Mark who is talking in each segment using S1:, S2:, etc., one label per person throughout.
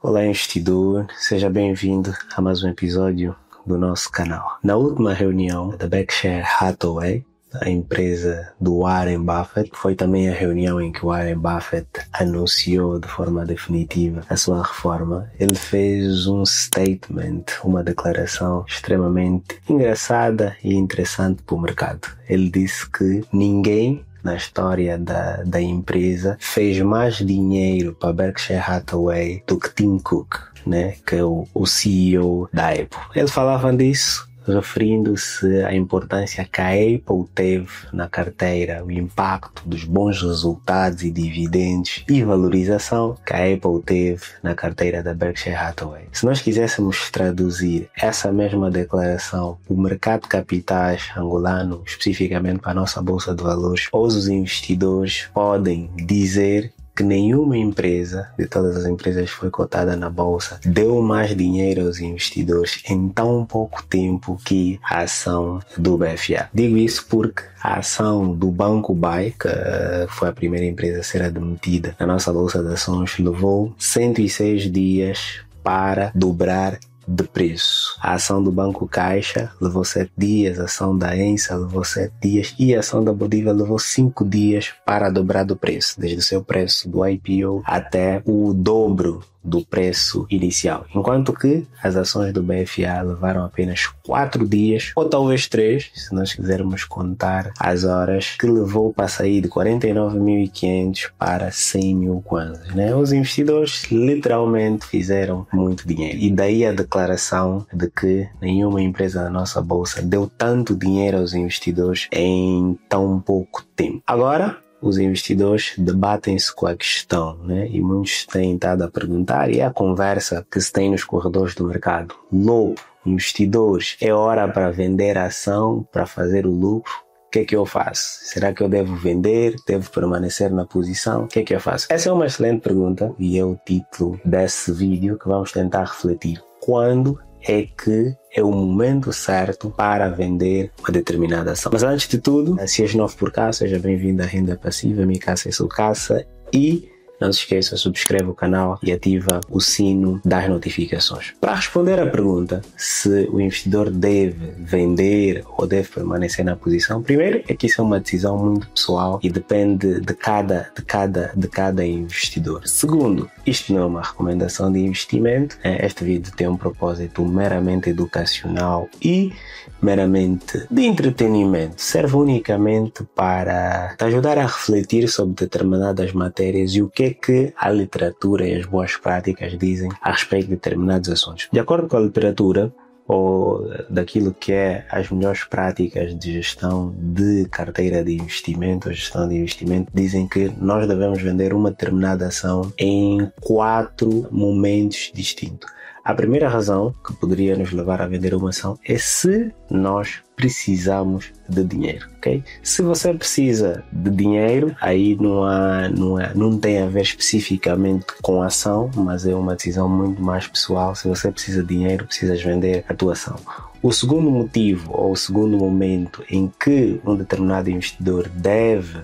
S1: Olá, investidor, seja bem-vindo a mais um episódio do nosso canal. Na última reunião da Berkshire Hathaway, a empresa do Warren Buffett, foi também a reunião em que Warren Buffett anunciou de forma definitiva a sua reforma. Ele fez um statement, uma declaração extremamente engraçada e interessante para o mercado. Ele disse que ninguém na história da empresa fez mais dinheiro para Berkshire Hathaway do que Tim Cook, né, que é o CEO da Apple. Ele falava disso referindo-se à importância que a Apple teve na carteira, o impacto dos bons resultados e dividendos e valorização que a Apple teve na carteira da Berkshire Hathaway. Se nós quiséssemos traduzir essa mesma declaração para o mercado de capitais angolano, especificamente para a nossa Bolsa de Valores, os investidores podem dizer que nenhuma empresa, de todas as empresas que foi cotada na bolsa, deu mais dinheiro aos investidores em tão pouco tempo que a ação do BFA. Digo isso porque a ação do Banco BAE, que foi a primeira empresa a ser admitida na nossa bolsa de ações, levou 106 dias para dobrar de preço. A ação do Banco Caixa levou 7 dias, a ação da ENSA levou 7 dias e a ação da Bodiva levou 5 dias para dobrar do preço, desde o seu preço do IPO até o dobro do preço inicial, enquanto que as ações do BFA levaram apenas 4 dias, ou talvez 3, se nós quisermos contar as horas que levou para sair de 49.500 para 100.000 kwanzas, né? Os investidores literalmente fizeram muito dinheiro, e daí a declaração de que nenhuma empresa da nossa bolsa deu tanto dinheiro aos investidores em tão pouco tempo. Agora, os investidores debatem-se com a questão, né? E muitos têm estado a perguntar, e é a conversa que se tem nos corredores do mercado. Lobo, investidores, é hora para vender a ação, para fazer o lucro? O que é que eu faço? Será que eu devo vender? Devo permanecer na posição? O que é que eu faço? Essa é uma excelente pergunta e é o título desse vídeo que vamos tentar refletir. Quando é que é o momento certo para vender uma determinada ação? Mas antes de tudo, se és novo por cá, seja bem-vindo à Renda Passiva. Me Caça e sou Caça, e não se esqueça, subscreve o canal e ativa o sino das notificações. Para responder à pergunta se o investidor deve vender ou deve permanecer na posição, primeiro é que isso é uma decisão muito pessoal e depende de cada investidor. Segundo, isto não é uma recomendação de investimento. Este vídeo tem um propósito meramente educacional e meramente de entretenimento. Serve unicamente para te ajudar a refletir sobre determinadas matérias e o que é que a literatura e as boas práticas dizem a respeito de determinados assuntos. De acordo com a literatura, ou daquilo que é as melhores práticas de gestão de carteira de investimento, ou gestão de investimento, dizem que nós devemos vender uma determinada ação em 4 momentos distintos. A primeira razão que poderia nos levar a vender uma ação é se nós precisamos de dinheiro, ok? Se você precisa de dinheiro, aí não tem a ver especificamente com a ação, mas é uma decisão muito mais pessoal. Se você precisa de dinheiro, precisas vender a tua ação. O segundo motivo, ou o segundo momento em que um determinado investidor deve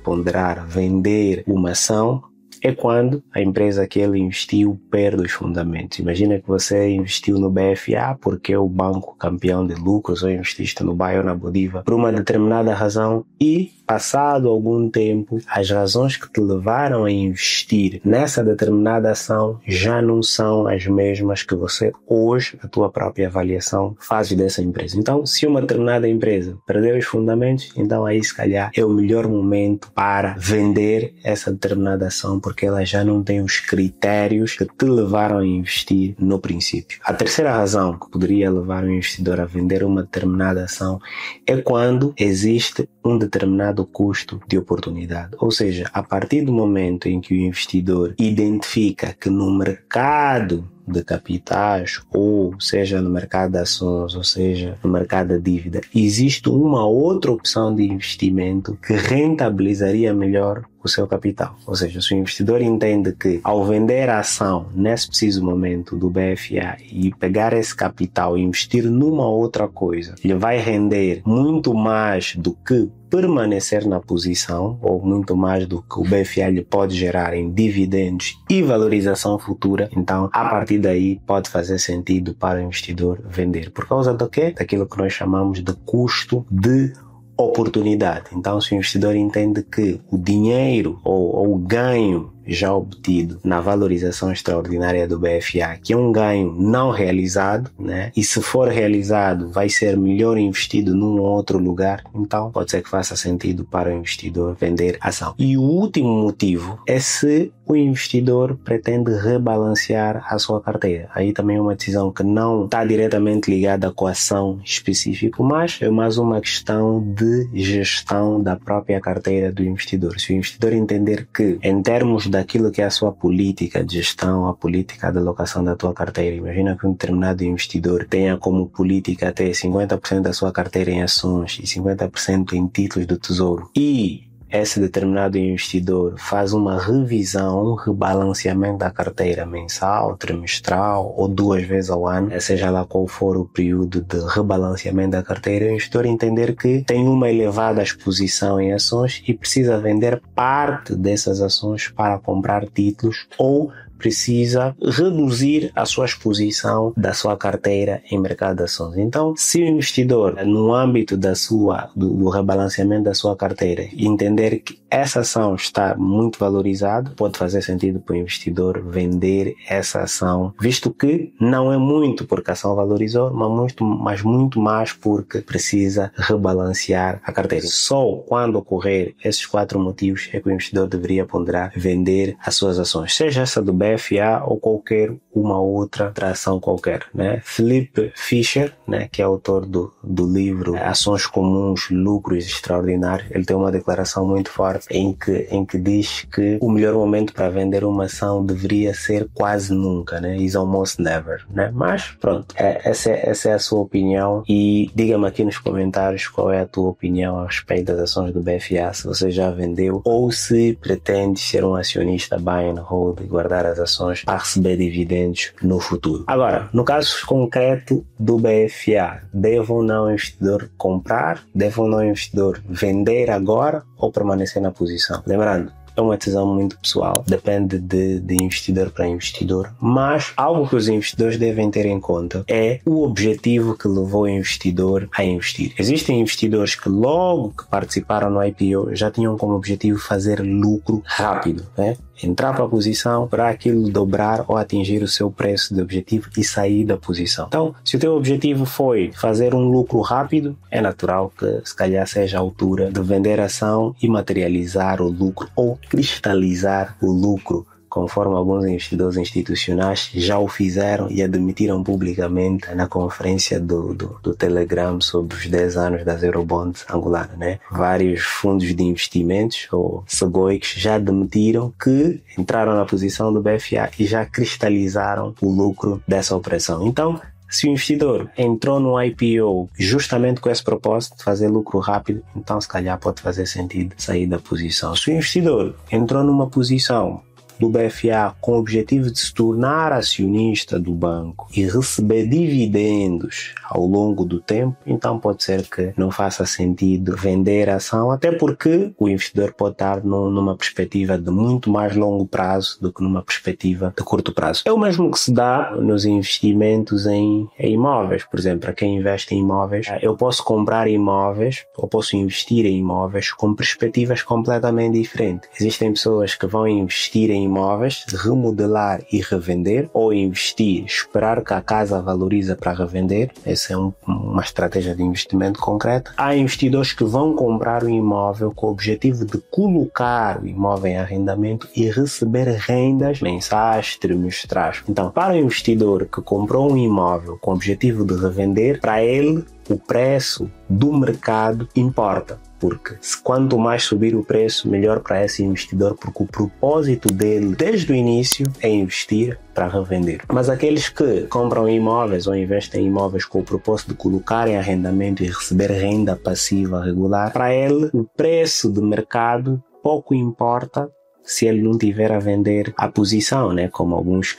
S1: ponderar vender uma ação, é quando a empresa que ele investiu perde os fundamentos. Imagina que você investiu no BFA porque é o banco campeão de lucros, ou investiste no BAE ou na Bodiva por uma determinada razão, e passado algum tempo, as razões que te levaram a investir nessa determinada ação já não são as mesmas que você hoje, a tua própria avaliação, faz dessa empresa. Então, se uma determinada empresa perdeu os fundamentos, então aí se calhar é o melhor momento para vender essa determinada ação, porque ela já não tem os critérios que te levaram a investir no princípio. A terceira razão que poderia levar o investidor a vender uma determinada ação é quando existe um determinado custo de oportunidade. Ou seja, a partir do momento em que o investidor identifica que no mercado de capitais, ou seja no mercado de ações, ou seja no mercado da dívida, existe uma outra opção de investimento que rentabilizaria melhor o seu capital. Ou seja, se o investidor entende que ao vender a ação nesse preciso momento do BFA e pegar esse capital e investir numa outra coisa, ele vai render muito mais do que permanecer na posição, ou muito mais do que o BFA lhe pode gerar em dividendos e valorização futura, então a partir daí pode fazer sentido para o investidor vender. Por causa do quê? Daquilo que nós chamamos de custo de oportunidade. Então, se o investidor entende que o dinheiro ou o ganho já obtido na valorização extraordinária do BFA, que é um ganho não realizado, né? E se for realizado, vai ser melhor investido num outro lugar, então pode ser que faça sentido para o investidor vender ação. E o último motivo é se o investidor pretende rebalancear a sua carteira. Aí também é uma decisão que não está diretamente ligada com a ação específica, mas é mais uma questão de gestão da própria carteira do investidor. Se o investidor entender que, em termos daquilo que é a sua política de gestão, a política de alocação da tua carteira, imagina que um determinado investidor tenha como política ter 50% da sua carteira em ações e 50% em títulos do tesouro, e esse determinado investidor faz uma revisão, um rebalanceamento da carteira mensal, trimestral ou 2 vezes ao ano, seja lá qual for o período de rebalanceamento da carteira, o investidor entender que tem uma elevada exposição em ações e precisa vender parte dessas ações para comprar títulos, ou precisa reduzir a sua exposição da sua carteira em mercado de ações. Então, se o investidor, no âmbito do rebalanceamento da sua carteira, entender que essa ação está muito valorizada, pode fazer sentido para o investidor vender essa ação, visto que não é muito porque a ação valorizou, mas muito mais porque precisa rebalancear a carteira. Só quando ocorrer esses 4 motivos é que o investidor deveria ponderar vender as suas ações, seja essa do BFA ou qualquer uma outra ação qualquer, né? Philip Fisher, né, que é autor do livro Ações Comuns, Lucros Extraordinários, ele tem uma declaração muito forte em que diz que o melhor momento para vender uma ação deveria ser quase nunca, né? Is almost never, né? Mas pronto, essa é a sua opinião, e diga-me aqui nos comentários qual é a tua opinião a respeito das ações do BFA, se você já vendeu ou se pretende ser um acionista buy and hold e guardar as ações para receber dividendos no futuro. Agora, no caso concreto do BFA, deve ou não o investidor comprar? Deve ou não o investidor vender agora ou permanecer na posição? Lembrando, é uma decisão muito pessoal, depende de investidor para investidor, mas algo que os investidores devem ter em conta é o objetivo que levou o investidor a investir. Existem investidores que logo que participaram no IPO já tinham como objetivo fazer lucro rápido, né? Entrar para a posição para aquilo dobrar ou atingir o seu preço de objetivo e sair da posição. Então, se o teu objetivo foi fazer um lucro rápido, é natural que se calhar seja a altura de vender a ação e materializar o lucro ou cristalizar o lucro, conforme alguns investidores institucionais já o fizeram e admitiram publicamente na conferência do Telegram sobre os 10 anos das Eurobonds angolanas, né? Vários fundos de investimentos ou segoicos já admitiram que entraram na posição do BFA e já cristalizaram o lucro dessa operação. Então, se o investidor entrou no IPO justamente com esse propósito de fazer lucro rápido, então se calhar pode fazer sentido sair da posição. Se o investidor entrou numa posição do BFA com o objetivo de se tornar acionista do banco e receber dividendos ao longo do tempo, então pode ser que não faça sentido vender a ação, até porque o investidor pode estar numa perspectiva de muito mais longo prazo do que numa perspectiva de curto prazo. É o mesmo que se dá nos investimentos em imóveis. Por exemplo, para quem investe em imóveis, eu posso comprar imóveis ou posso investir em imóveis com perspectivas completamente diferentes. Existem pessoas que vão investir em imóveis, remodelar e revender, ou investir, esperar que a casa valorize para revender. Essa é uma estratégia de investimento concreta. Há investidores que vão comprar um imóvel com o objetivo de colocar o imóvel em arrendamento e receber rendas mensais, trimestrais. Então, para o investidor que comprou um imóvel com o objetivo de revender, para ele o preço do mercado importa, porque quanto mais subir o preço, melhor para esse investidor, porque o propósito dele desde o início é investir para revender. Mas aqueles que compram imóveis ou investem em imóveis com o propósito de colocar em arrendamento e receber renda passiva regular, para ele o preço do mercado pouco importa se ele não tiver a vender a posição, né? Como alguns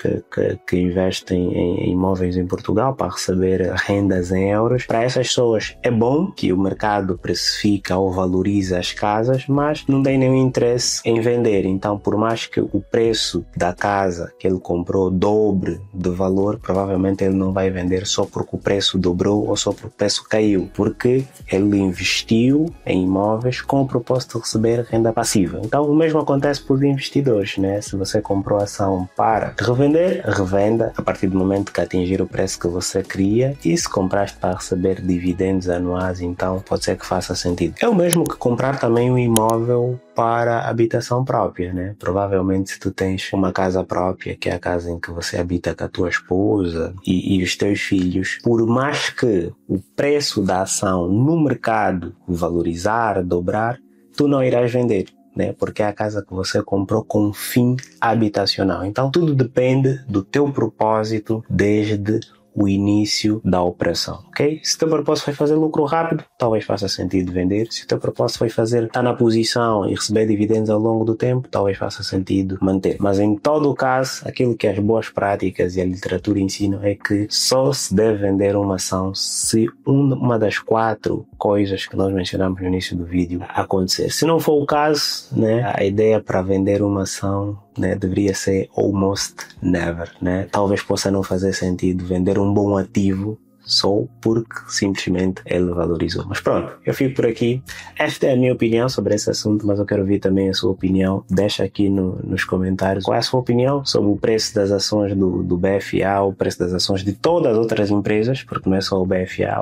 S1: que investem em imóveis em Portugal para receber rendas em euros. Para essas pessoas é bom que o mercado precifica ou valoriza as casas, mas não tem nenhum interesse em vender. Então, por mais que o preço da casa que ele comprou dobre de valor, provavelmente ele não vai vender só porque o preço dobrou ou só porque o preço caiu, porque ele investiu em imóveis com o propósito de receber renda passiva. Então, o mesmo acontece por investidores, né? Se você comprou ação para revender, revenda a partir do momento que atingir o preço que você queria, e se compraste para receber dividendos anuais, então pode ser que faça sentido. É o mesmo que comprar também um imóvel para habitação própria, né? Provavelmente se tu tens uma casa própria, que é a casa em que você habita com a tua esposa e os teus filhos, por mais que o preço da ação no mercado valorizar, dobrar, tu não irás vender, né? Porque é a casa que você comprou com fim habitacional. Então tudo depende do teu propósito desde o início da operação, ok? Se o teu propósito foi fazer lucro rápido, talvez faça sentido vender. Se o teu propósito foi estar na posição e receber dividendos ao longo do tempo, talvez faça sentido manter. Mas em todo o caso, aquilo que as boas práticas e a literatura ensinam é que só se deve vender uma ação se uma das 4 coisas que nós mencionamos no início do vídeo acontecer. Se não for o caso, né, a ideia para vender uma ação, né, deveria ser almost never, né? Talvez possa não fazer sentido vender um bom ativo só porque simplesmente ele valorizou. Mas pronto, eu fico por aqui. Esta é a minha opinião sobre esse assunto, mas eu quero ouvir também a sua opinião. Deixa aqui nos comentários qual é a sua opinião sobre o preço das ações do BFA, o preço das ações de todas as outras empresas, porque não é só o BFA,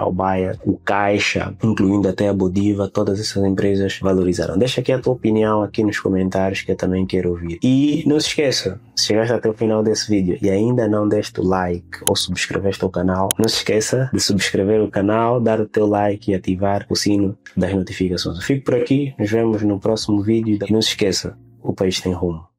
S1: o Bayer, o Caixa, incluindo até a Bodiva, todas essas empresas valorizaram. Deixa aqui a tua opinião aqui nos comentários que eu também quero ouvir. E não se esqueça, se chegaste até o final desse vídeo e ainda não deste o like ou subscreveste o canal, não se esqueça de subscrever o canal, dar o teu like e ativar o sino das notificações. Eu fico por aqui, nos vemos no próximo vídeo e não se esqueça, o país tem rumo.